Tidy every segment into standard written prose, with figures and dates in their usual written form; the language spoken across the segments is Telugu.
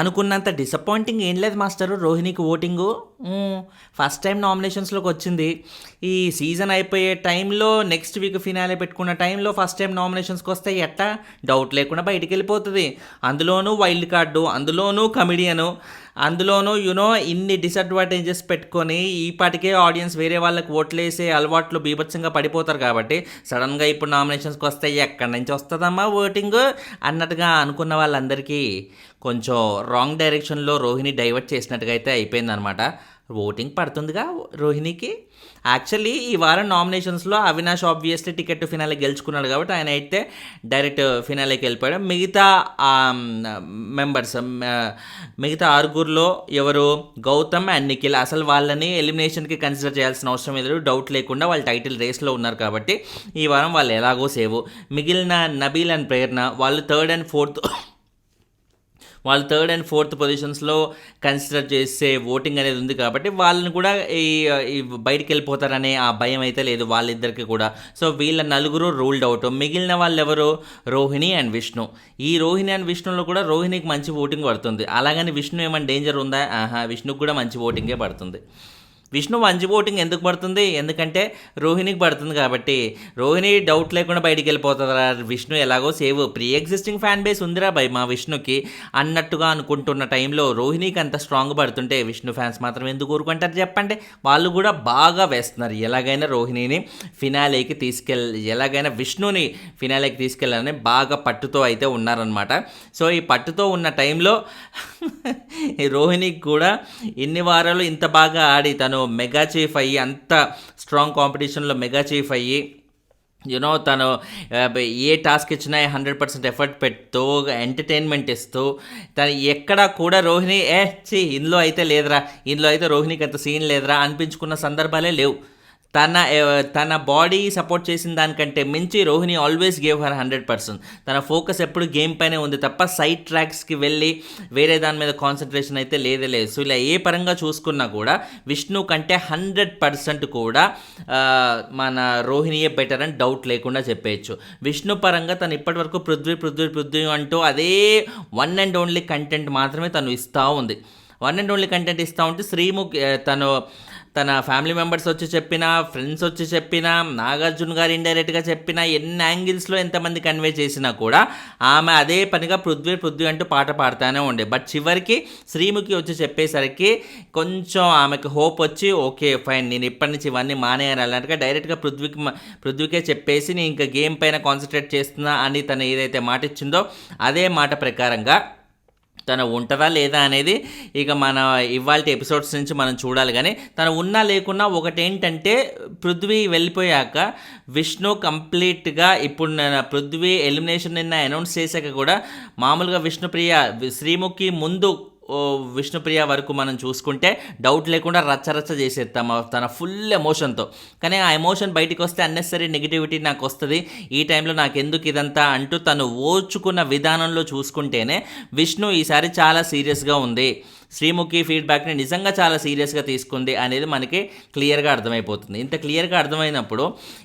అనుకున్నంత డిసప్పాయింటింగ్ ఏం లేదు మాస్టరు రోహిణికి ఓటింగు. ఫస్ట్ టైం నామినేషన్స్లోకి వచ్చింది. ఈ సీజన్ అయిపోయే టైంలో నెక్స్ట్ వీక్ ఫినాలే పెట్టుకున్న టైంలో ఫస్ట్ టైం నామినేషన్స్కి వస్తే ఎట్టా డౌట్ లేకుండా బయటికి వెళ్ళిపోతుంది. అందులోనూ వైల్డ్ కార్డు, అందులోనూ కమిడియను, అందులోనూ ఇన్ని డిసడ్వాంటేజెస్ పెట్టుకొని ఈ పాటికే ఆడియన్స్ వేరే వాళ్ళకి ఓట్లేసే అలవాట్లు బీభత్సంగా పడిపోతారు. కాబట్టి సడన్గా ఇప్పుడు నామినేషన్స్కి వస్తే ఎక్కడి నుంచి వస్తుందమ్మా ఓటింగ్ అన్నట్టుగా అనుకున్న వాళ్ళందరికీ కొంచెం రాంగ్ డైరెక్షన్లో రోహిణి డైవర్ట్ చేసినట్టుగా అయితే అయిపోయిందనమాట. ఓటింగ్ పడుతుందిగా రోహిణికి. యాక్చువల్లీ ఈ వారం నామినేషన్స్లో అవినాష్ ఆబ్వియస్లీ టికెట్ ఫినాలే గెలుచుకున్నాడు కాబట్టి ఆయన అయితే డైరెక్ట్ ఫినాలేకి వెళ్ళిపోయాడు. మిగతా మెంబర్స్, మిగతా ఆరుగురులో ఎవరు, గౌతమ్ అండ్ నిఖిల్, అసలు వాళ్ళని ఎలిమినేషన్కి కన్సిడర్ చేయాల్సిన అవసరం లేదు. డౌట్ లేకుండా వాళ్ళు టైటిల్ రేస్లో ఉన్నారు కాబట్టి ఈ వారం వాళ్ళు ఎలాగో సేవ్. మిగిలిన నబీల్ అండ్ ప్రేరణ వాళ్ళు థర్డ్ అండ్ ఫోర్త్ పొజిషన్స్లో కన్సిడర్ చేసే ఓటింగ్ అనేది ఉంది కాబట్టి వాళ్ళని కూడా ఈ బయటికి వెళ్ళిపోతారనే ఆ భయం అయితే లేదు వాళ్ళిద్దరికి కూడా. సో వీళ్ళ నలుగురు రూల్డ్ అవుట్. మిగిలిన వాళ్ళు ఎవరు, రోహిణి అండ్ విష్ణు. ఈ రోహిణి అండ్ విష్ణులో కూడా రోహిణికి మంచి ఓటింగ్ పడుతుంది. అలాగని విష్ణు ఏమైనా డేంజర్ ఉందా? విష్ణుకి కూడా మంచి ఓటింగే పడుతుంది. విష్ణు మంచి ఓటింగ్ ఎందుకు పడుతుంది? ఎందుకంటే రోహిణికి పడుతుంది కాబట్టి. రోహిణి డౌట్ లేకుండా బయటికి వెళ్ళిపోతుందిరా, విష్ణు ఎలాగో save, pre existing fan base ఉందిరా బై మా విష్ణుకి అన్నట్టుగా అనుకుంటున్న టైంలో రోహిణికి అంత స్ట్రాంగ్ పడుతుంటే విష్ణు ఫ్యాన్స్ మాత్రం ఎందుకు ఊరుకుంటారు చెప్పండి? వాళ్ళు కూడా బాగా వేస్తున్నారు. ఎలాగైనా రోహిణిని ఫినాలేకి ఎలాగైనా విష్ణుని ఫినాలేకి తీసుకెళ్ళాలని బాగా పట్టుతో అయితే ఉన్నారనమాట. సో ఈ పట్టుతో ఉన్న టైంలో రోహిణికి కూడా ఇన్ని వారాలు ఇంత బాగా ఆడి తను మెగా చీఫ్ అయ్యి, అంత స్ట్రాంగ్ కాంపిటీషన్లో మెగా చీఫ్ అయ్యి తను ఏ టాస్క్ ఇచ్చినా 100% ఎఫర్ట్ పెడుతూ ఎంటర్టైన్మెంట్ ఇస్తూ తను ఎక్కడా కూడా రోహిణి ఇందులో అయితే రోహిణికి అంత సీన్ లేదురా అనిపించుకున్న సందర్భాలే లేవు. తన బాడీ సపోర్ట్ చేసిన దానికంటే మించి రోహిణి ఆల్వేస్ గేవ్ హర్ 100%. తన ఫోకస్ ఎప్పుడు గేమ్ పైనే ఉంది తప్ప సైడ్ ట్రాక్స్కి వెళ్ళి వేరే దాని మీద కాన్సన్ట్రేషన్ అయితే లేదు. సో ఇలా ఏ పరంగా చూసుకున్నా కూడా విష్ణు కంటే 100% కూడా మన రోహిణియే బెటర్ అని డౌట్ లేకుండా చెప్పేయచ్చు. విష్ణు పరంగా తను ఇప్పటివరకు పృథ్వీ అంటూ అదే వన్ అండ్ ఓన్లీ కంటెంట్ మాత్రమే తను ఇస్తూ ఉంది. వన్ అండ్ ఓన్లీ కంటెంట్ ఇస్తూ ఉంటే శ్రీముఖి తన ఫ్యామిలీ మెంబర్స్ వచ్చి చెప్పినా, ఫ్రెండ్స్ వచ్చి చెప్పినా, నాగార్జున గారు ఇండైరెక్ట్గా చెప్పినా, ఎన్ని యాంగిల్స్లో ఎంతమంది కన్వే చేసినా కూడా ఆమె అదే పనిగా పృథ్వీ అంటూ పాట పాడుతూనే ఉండే. బట్ చివరికి శ్రీముఖి వచ్చి చెప్పేసరికి కొంచెం ఆమెకు హోప్ వచ్చి ఓకే ఫైన్ నేను ఇప్పటి నుంచి ఇవన్నీ మానేయాలన్నట్టుగా డైరెక్ట్గా పృథ్వీకే చెప్పేసి నేను ఇంకా గేమ్ పైన కాన్సన్ట్రేట్ చేస్తున్నా అని తను ఏదైతే మాట ఇచ్చిందో అదే మాట ప్రకారంగా తను ఉంటుందా లేదా అనేది ఇక మన ఇవాళ ఎపిసోడ్స్ నుంచి మనం చూడాలి. కానీ తను ఉన్నా లేకున్నా ఒకటేంటంటే పృథ్వీ వెళ్ళిపోయాక విష్ణు కంప్లీట్గా ఇప్పుడు పృథ్వీ ఎలిమినేషన్ నిన్న అనౌన్స్ చేశాక కూడా మామూలుగా విష్ణుప్రియ శ్రీముఖి ముందు విష్ణుప్రియ వరకు మనం చూసుకుంటే డౌట్ లేకుండా రచ్చరచ్చ చేసేస్తాం తన ఫుల్ ఎమోషన్తో. కానీ ఆ ఎమోషన్ బయటికి వస్తే అన్నెసరీ నెగిటివిటీ నాకు వస్తుంది, ఈ టైంలో నాకు ఎందుకు ఇదంతా అంటూ తను ఓర్చుకున్న విధానంలో చూసుకుంటేనే విష్ణు ఈసారి చాలా సీరియస్గా ఉంది, శ్రీముఖి ఫీడ్బ్యాక్ని నిజంగా చాలా సీరియస్గా తీసుకుంది అనేది మనకి క్లియర్గా అర్థమైపోతుంది. ఇంత క్లియర్గా అర్థమైనప్పుడు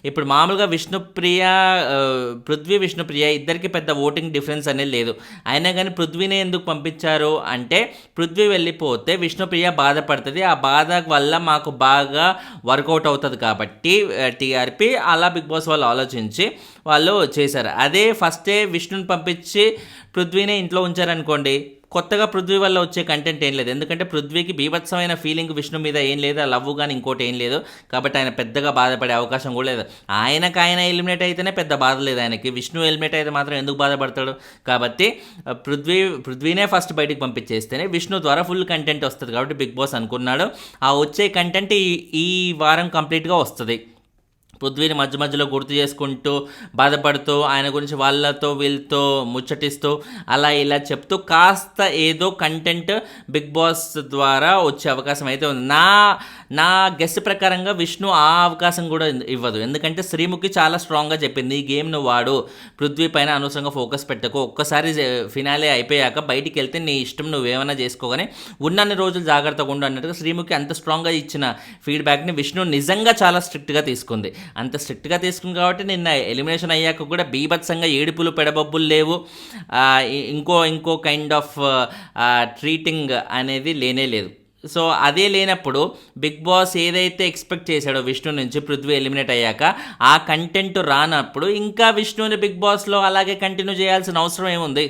ఇప్పుడు మామూలుగా విష్ణుప్రియ ఇద్దరికి పెద్ద ఓటింగ్ డిఫరెన్స్ అనేది లేదు. అయినా కానీ పృథ్వీనే ఎందుకు పంపించారు అంటే పృథ్వీ వెళ్ళిపోతే విష్ణుప్రియ బాధపడుతుంది, ఆ బాధ వల్ల మాకు బాగా వర్కౌట్ అవుతుంది కాబట్టి టీఆర్పీ అలా బిగ్ బాస్ వాళ్ళు ఆలోచించి వాళ్ళు చేశారు. అదే ఫస్టే విష్ణుని పంపించి పృథ్వీనే ఇంట్లో ఉంచారనుకోండి, కొత్తగా పృథ్వీ వల్ల వచ్చే కంటెంట్ ఏం లేదు. ఎందుకంటే పృథ్వీకి బీభత్సమైన ఫీలింగ్ విష్ణు మీద ఏం లేదు, ఆ లవ్ కానీ ఇంకోటి ఏం లేదు కాబట్టి ఆయన పెద్దగా బాధపడే అవకాశం కూడా లేదు. ఆయన ఎలిమినేట్ అయితేనే పెద్ద బాధ లేదు ఆయనకి, విష్ణు ఎలిమినేట్ అయితే మాత్రం ఎందుకు బాధపడతాడు? కాబట్టి పృథ్వీనే ఫస్ట్ బయటికి పంపించేస్తేనే విష్ణు ద్వారా ఫుల్ కంటెంట్ వస్తుంది కాబట్టి బిగ్ బాస్ అనుకున్నాడు ఆ వచ్చే కంటెంట్ ఈ వారం కంప్లీట్గా వస్తుంది. పృథ్వీని మధ్యలో గుర్తు చేసుకుంటూ బాధపడుతూ ఆయన గురించి వాళ్ళతో వీళ్ళతో ముచ్చటిస్తూ అలా ఇలా చెప్తూ కాస్త ఏదో కంటెంట్ బిగ్ బాస్ ద్వారా వచ్చే అవకాశం అయితే ఉంది. నా గెస్ట్ ప్రకారంగా విష్ణు ఆ అవకాశం కూడా ఇవ్వదు. ఎందుకంటే శ్రీముఖి చాలా స్ట్రాంగ్గా చెప్పింది ఈ గేమ్ నువ్వు వాడు, పృథ్వీ పైన అనవసరంగా ఫోకస్ పెట్టకు, ఒక్కసారి ఫినాలే అయిపోయాక బయటికి వెళ్తే నీ ఇష్టం నువ్వేమైనా చేసుకోగానే ఉన్నన్ని రోజులు జాగ్రత్తగా ఉండు అన్నట్టుగా శ్రీముఖి అంత స్ట్రాంగ్గా ఇచ్చిన ఫీడ్బ్యాక్ని విష్ణు నిజంగా చాలా స్ట్రిక్ట్గా తీసుకుంది. అంత స్ట్రిక్ట్గా తీసుకుంది కాబట్టి నిన్న ఎలిమినేషన్ అయ్యాక కూడా బీభత్సంగా ఏడుపులు పెడబొబ్బులు లేవు. ఇంకో కైండ్ ఆఫ్ ట్రీటింగ్ అనేది లేనే లేదు. సో అదే లేనప్పుడు బిగ్ బాస్ ఏదైతే ఎక్స్పెక్ట్ చేశాడో విష్ణు నుంచి పృథ్వీ ఎలిమినేట్ అయ్యాక ఆ కంటెంట్ రానప్పుడు ఇంకా విష్ణుని బిగ్ బాస్లో అలాగే కంటిన్యూ చేయాల్సిన అవసరం ఏముంది?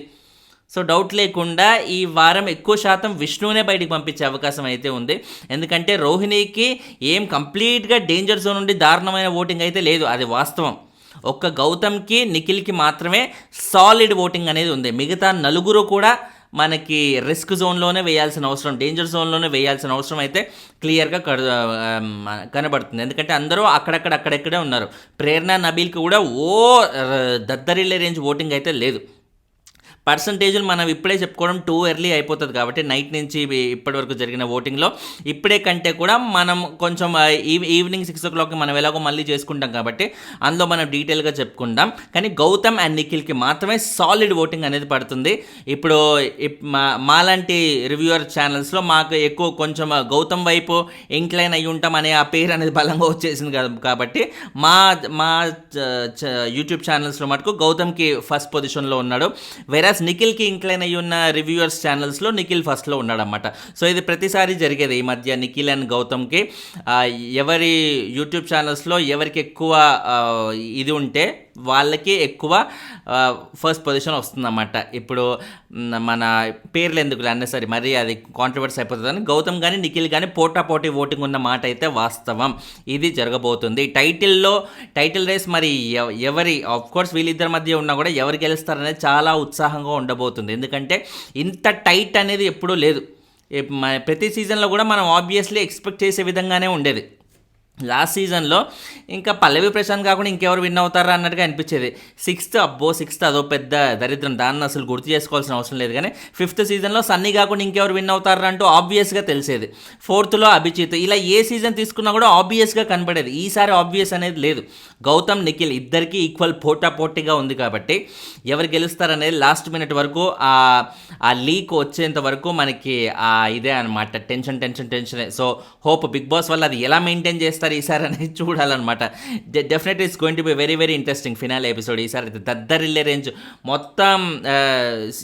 సో డౌట్ లేకుండా ఈ వారం ఎక్కువ శాతం విష్ణువునే బయటికి పంపించే అవకాశం అయితే ఉంది. ఎందుకంటే రోహిణికి ఏం కంప్లీట్గా డేంజర్ జోన్ నుండి దారుణమైన ఓటింగ్ అయితే లేదు, అది వాస్తవం. ఒక్క గౌతమ్కి నిఖిల్కి మాత్రమే సాలిడ్ ఓటింగ్ అనేది ఉంది. మిగతా నలుగురు కూడా మనకి రిస్క్ జోన్లోనే వేయాల్సిన అవసరం, డేంజర్ జోన్లోనే వేయాల్సిన అవసరం అయితే క్లియర్గా కనబడుతుంది. ఎందుకంటే అందరూ అక్కడెక్కడే ఉన్నారు. ప్రేరణ, నబీల్కి కూడా దద్దరిల్లే రేంజ్ ఓటింగ్ అయితే లేదు. పర్సంటేజ్లు మనం ఇప్పుడే చెప్పుకోవడం టూ ఎర్లీ అయిపోతుంది కాబట్టి నైట్ నుంచి ఇప్పటివరకు జరిగిన ఓటింగ్లో ఇప్పుడే కంటే కూడా మనం కొంచెం ఈవినింగ్ 6 o'clock మనం ఎలాగో మళ్ళీ చేసుకుంటాం కాబట్టి అందులో మనం డీటెయిల్గా చెప్పుకుంటాం. కానీ గౌతమ్ అండ్ నిఖిల్కి మాత్రమే సాలిడ్ ఓటింగ్ అనేది పడుతుంది. ఇప్పుడు మాలాంటి రివ్యూవర్ ఛానల్స్లో మాకు ఎక్కువ కొంచెం గౌతమ్ వైపు ఇంక్లైన్ అయ్యి ఉంటాం అనే ఆ పేరు అనేది బలంగా వచ్చేసింది కాబట్టి మా యూట్యూబ్ ఛానల్స్లో మటుకు గౌతమ్కి ఫస్ట్ పొజిషన్లో ఉన్నాడు. వెరాజ్ నిఖిల్కి ఇంక్లైన్ అయ్యి ఉన్న రివ్యూవర్స్ ఛానల్స్లో నిఖిల్ ఫస్ట్లో ఉన్నాడన్నమాట. సో ఇది ప్రతిసారి జరిగేది ఈ మధ్య నిఖిల్ అండ్ గౌతమ్కి. ఎవరి యూట్యూబ్ ఛానల్స్లో ఎవరికి ఎక్కువ ఇది ఉంటే వాళ్ళకి ఎక్కువ ఫస్ట్ పొజిషన్ వస్తుందన్నమాట. ఇప్పుడు మన పేర్లు ఎందుకు అన్నసరి మరి అది కాంట్రవర్సీ అయిపోతుందని గౌతమ్ కానీ నిఖిల్ కానీ పోటాపోటీ ఓటింగ్ ఉన్న మాట అయితే వాస్తవం. ఇది జరగబోతుంది. టైటిల్ రేస్ మరి ఎవరి ఆఫ్కోర్స్ వీళ్ళిద్దరి మధ్య ఉన్నా కూడా ఎవరు గెలుస్తారనేది చాలా ఉత్సాహంగా ఉండబోతుంది. ఎందుకంటే ఇంత టైట్ అనేది ఎప్పుడూ లేదు. ప్రతి సీజన్లో కూడా మనం ఆబ్వియస్లీ ఎక్స్పెక్ట్ చేసే విధంగానే ఉండేది. లాస్ట్ సీజన్లో ఇంకా పల్లవి ప్రశాంత్ కాకుండా ఇంకెవరు విన్ అవుతారా అన్నట్టుగా అనిపించేది. సిక్స్త్ అదో పెద్ద దరిద్రం, దాన్ని అసలు గుర్తు చేసుకోవాల్సిన అవసరం లేదు. కానీ 5th సీజన్లో సన్నీ కాకుండా ఇంకెవరు విన్ అవుతారా అంటూ ఆబ్వియస్గా తెలిసేది. 4thలో అభిజిత్, ఇలా ఏ సీజన్ తీసుకున్నా కూడా ఆబ్వియస్గా కనపడేది. ఈసారి ఆబ్వియస్ అనేది లేదు. గౌతమ్ నిఖిల్ ఇద్దరికి ఈక్వల్ పోటాపోటీగా ఉంది కాబట్టి ఎవరు గెలుస్తారనేది లాస్ట్ మినిట్ వరకు ఆ లీక్ వచ్చేంత వరకు మనకి ఇదే అనమాట, tension. So hope Bigg Boss వల్ల అది ఎలా మెయింటైన్ చేస్తారు ఈసారి అనేది చూడాలన్నమాట. Definitely it's going to be very very interesting finale episode. ఈసారి అయితే దద్దరిల్లే రేంజ్. మొత్తం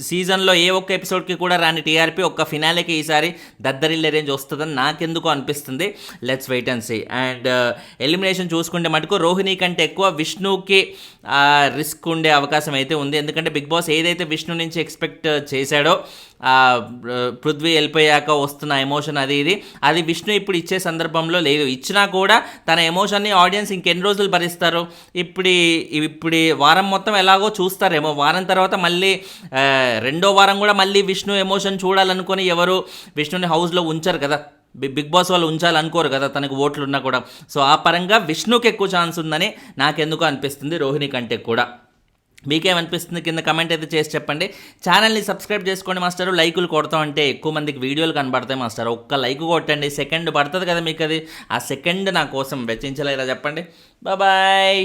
సీజన్లో ఏ ఒక్క ఎపిసోడ్కి కూడా రాని టీఆర్పీ ఒక్క ఫినాలేకి ఈసారి దద్దరిల్లే రేంజ్ వస్తుందని నాకెందుకు అనిపిస్తుంది. Let's wait and see. And elimination చూసుకుంటే మటుకు రోహిణి కంటే ఎక్కువ విష్ణుకి రిస్క్ ఉండే అవకాశం అయితే ఉంది. ఎందుకంటే బిగ్ బాస్ ఏదైతే విష్ణు నుంచి ఎక్స్పెక్ట్ చేశాడో పృథ్వీ వెళ్ళిపోయాక వస్తున్న ఎమోషన్ అది విష్ణు ఇప్పుడు ఇచ్చే సందర్భంలో లేదు. ఇచ్చినా కూడా తన ఎమోషన్ని ఆడియన్స్ ఇంకెన్ని రోజులు భరిస్తారు? ఇప్పుడు వారం మొత్తం ఎలాగో చూస్తారేమో, వారం తర్వాత మళ్ళీ రెండో వారం కూడా మళ్ళీ విష్ణు ఎమోషన్ చూడాలనుకొని ఎవరు విష్ణుని హౌస్లో ఉంచారు కదా. బిగ్ బాస్ వాళ్ళు ఉంచాలనుకోరు కదా తనకు ఓట్లు ఉన్నా కూడా. సో ఆ పరంగా విష్ణుకి ఎక్కువ ఛాన్స్ ఉందని నాకెందుకు అనిపిస్తుంది రోహిణి కంటే కూడా. మీకేమనిపిస్తుంది కింద కమెంట్ అయితే చేసి చెప్పండి. ఛానల్ని సబ్స్క్రైబ్ చేసుకోండి మాస్టర్. లైకులు కొడతాం అంటే ఎక్కువ మందికి వీడియోలు కనబడతాయి మాస్టర్. ఒక్క లైక్ కొట్టండి, సెకండ్ పడుతుంది కదా మీకు, అది ఆ సెకండ్ నా కోసం వెచ్చించలేరా చెప్పండి. బాయ్.